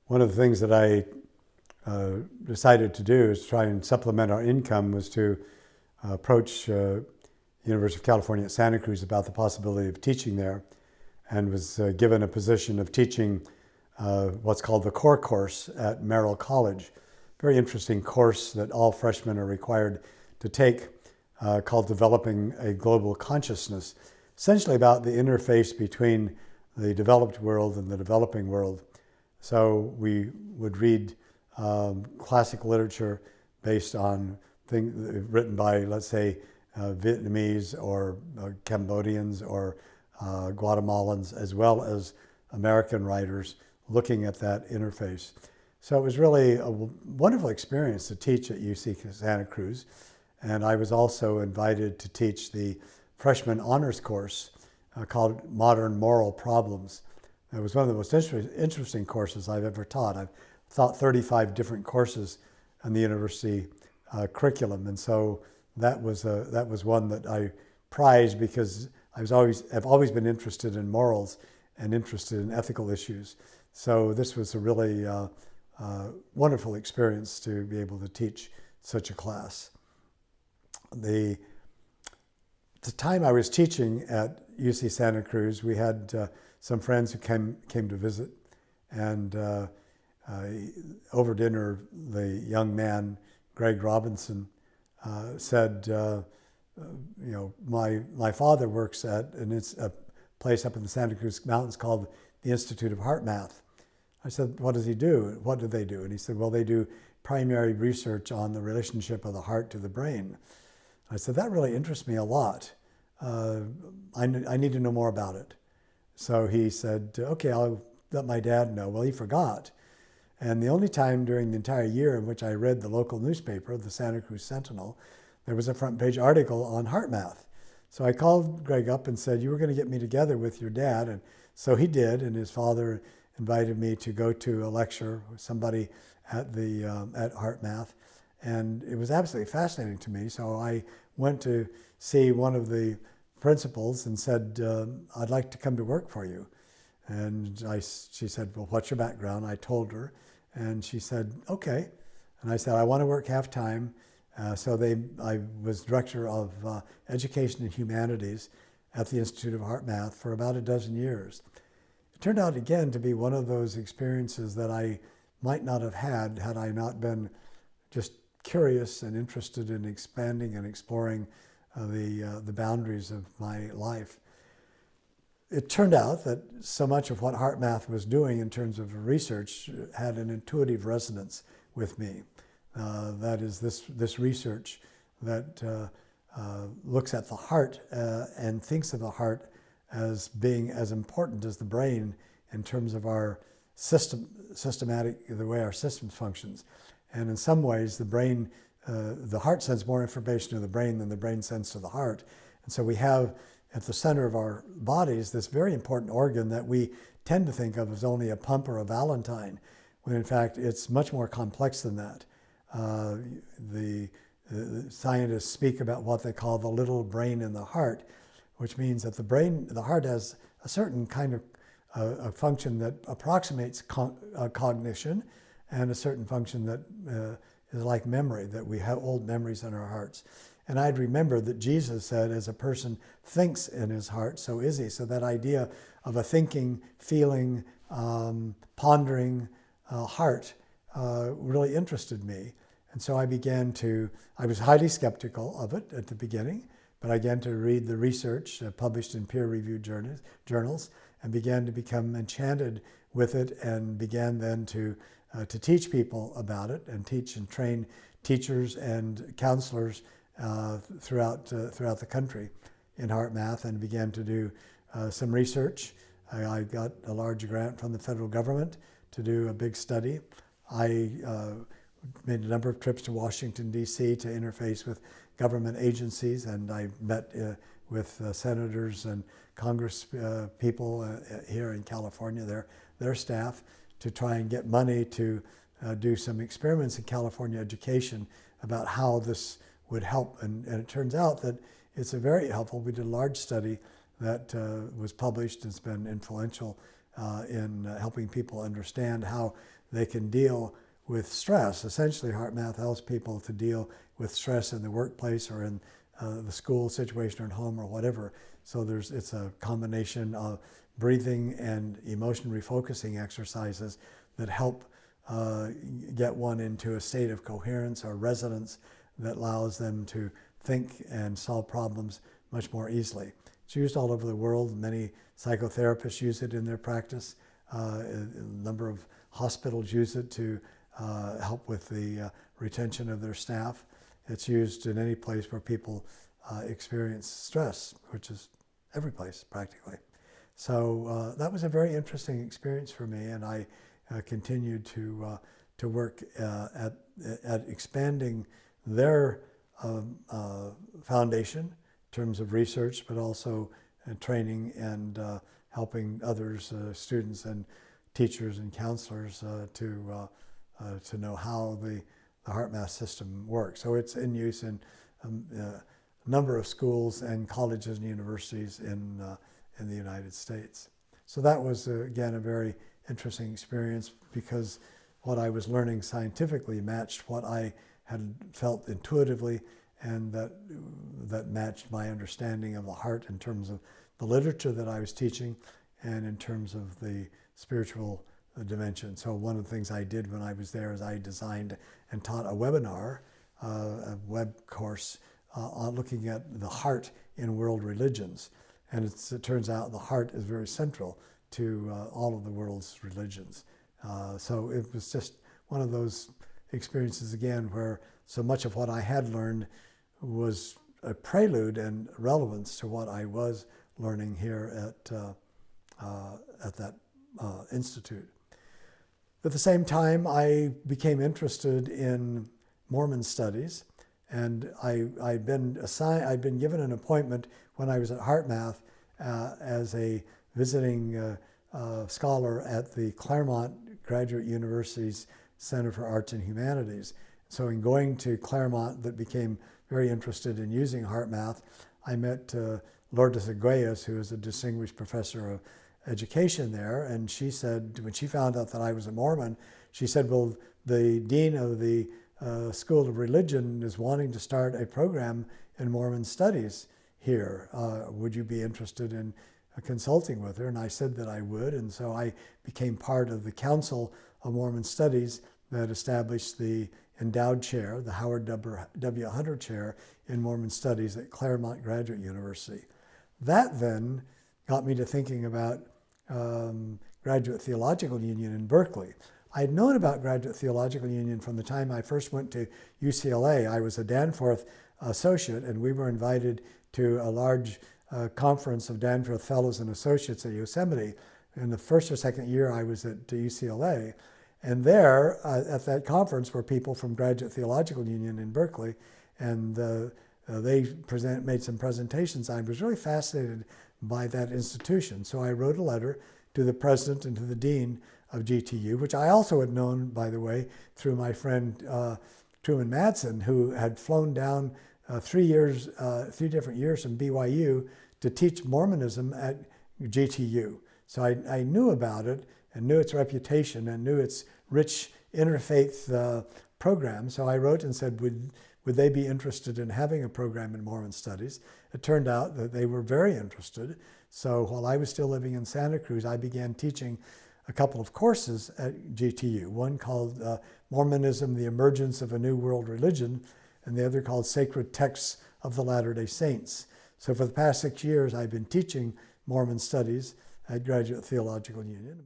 one of the things that I decided to do is try and supplement our income was to approach University of California at Santa Cruz about the possibility of teaching there, and was given a position of teaching what's called the core course at Merrill College. Very interesting course that all freshmen are required to take, called Developing a Global Consciousness, essentially about the interface between the developed world and the developing world. So we would read classic literature based on things written by, let's say, Vietnamese or Cambodians or Guatemalans, as well as American writers looking at that interface. So it was really a wonderful experience to teach at UC Santa Cruz. And I was also invited to teach the freshman honors course called Modern Moral Problems. It was one of the most interesting courses I've ever taught. I've taught 35 different courses in the university curriculum, and so that was one that I prized because I've always been interested in morals and interested in ethical issues. So this was a really wonderful experience to be able to teach such a class. The time I was teaching at UC Santa Cruz, we had some friends who came to visit, and over dinner, the young man, Greg Robinson, said, my father works at a place up in the Santa Cruz Mountains called the Institute of Heart Math. I said, what does he do? What do they do? And he said, well, they do primary research on the relationship of the heart to the brain. I said, that really interests me a lot. I need to know more about it. So he said, okay, I'll let my dad know. Well, he forgot. And the only time during the entire year in which I read the local newspaper, the Santa Cruz Sentinel, there was a front page article on heart math. So I called Greg up and said, you were going to get me together with your dad. And so he did, and his father invited me to go to a lecture with somebody at Heart Math. And it was absolutely fascinating to me. So I went to see one of the principals and said, I'd like to come to work for you. And she said, well, what's your background? I told her, and she said, okay. And I said, I want to work half-time. I was director of education and humanities at the Institute of Heart Math for about a dozen years. It turned out again to be one of those experiences that I might not have had I not been just curious and interested in expanding and exploring the boundaries of my life. It turned out that so much of what Heart Math was doing in terms of research had an intuitive resonance with me. That is this research that looks at the heart and thinks of the heart as being as important as the brain in terms of our the way our system functions. And in some ways, the heart sends more information to the brain than the brain sends to the heart. And so we have at the center of our bodies this very important organ that we tend to think of as only a pump or a valentine, when in fact it's much more complex than that. The scientists speak about what they call the little brain in the heart, which means that the heart has a certain kind of a function that approximates cognition, and a certain function that is like memory, that we have old memories in our hearts. And I'd remember that Jesus said, as a person thinks in his heart, so is he. So that idea of a thinking, feeling, pondering heart really interested me. And so I was highly skeptical of it at the beginning, but I began to read the research published in peer-reviewed journals and began to become enchanted with it, and began then to teach people about it and teach and train teachers and counselors throughout the country in Heart Math, and began to do some research. I got a large grant from the federal government to do a big study. I made a number of trips to Washington, D.C. to interface with government agencies, and I met with senators and Congress people here in California, their staff, to try and get money to do some experiments in California education about how this would help. And it turns out that it's very helpful. We did a large study that was published and has been influential in helping people understand how they can deal with stress. Essentially, HeartMath helps people to deal with stress in the workplace or in the school situation or at home or whatever. So it's a combination of breathing and emotion refocusing exercises that help get one into a state of coherence or resonance that allows them to think and solve problems much more easily. It's used all over the world. Many psychotherapists use it in their practice. A number of hospitals use it to help with the retention of their staff. It's used in any place where people experience stress, which is every place practically. So that was a very interesting experience for me, and I continued to work at expanding their foundation in terms of research, but also training and helping others, students and teachers and counselors, to know how the HeartMath system works. So it's in use in a number of schools and colleges and universities in the United States. So that was, again, a very interesting experience because what I was learning scientifically matched what I had felt intuitively, and that matched my understanding of the heart in terms of the literature that I was teaching and in terms of the spiritual dimension. So one of the things I did when I was there is I designed and taught a webinar, a web course on looking at the heart in world religions. And it turns out the heart is very central to all of the world's religions. So it was just one of those experiences again where so much of what I had learned was a prelude and relevance to what I was learning here at that institute. At the same time, I became interested in Mormon studies, and I'd been given an appointment when I was at HeartMath as a visiting scholar at the Claremont Graduate University's Center for Arts and Humanities. So in going to Claremont, that became very interested in using HeartMath, I met Lourdes Aguayas, who is a distinguished professor of education there, and she said, when she found out that I was a Mormon, she said, well, the dean of the School of Religion is wanting to start a program in Mormon studies here. Would you be interested in consulting with her? And I said that I would, and so I became part of the Council of Mormon Studies that established the endowed chair, the Howard W. Hunter Chair in Mormon Studies at Claremont Graduate University. That then got me to thinking about Graduate Theological Union in Berkeley. I had known about Graduate Theological Union from the time I first went to UCLA. I was a Danforth associate, and we were invited to a large conference of Danforth Fellows and Associates at Yosemite in the first or second year I was at UCLA. And there, at that conference, were people from Graduate Theological Union in Berkeley, and they made some presentations. I was really fascinated by that institution. So I wrote a letter to the president and to the dean of GTU, which I also had known, by the way, through my friend Truman Madsen, who had flown down 3 different years from BYU to teach Mormonism at GTU. So I knew about it and knew its reputation and knew its rich interfaith program. So I wrote and said, would they be interested in having a program in Mormon studies? It turned out that they were very interested. So while I was still living in Santa Cruz, I began teaching a couple of courses at GTU, one called Mormonism, the Emergence of a New World Religion, and the other called Sacred Texts of the Latter-day Saints. So for the past 6 years, I've been teaching Mormon studies at Graduate Theological Union.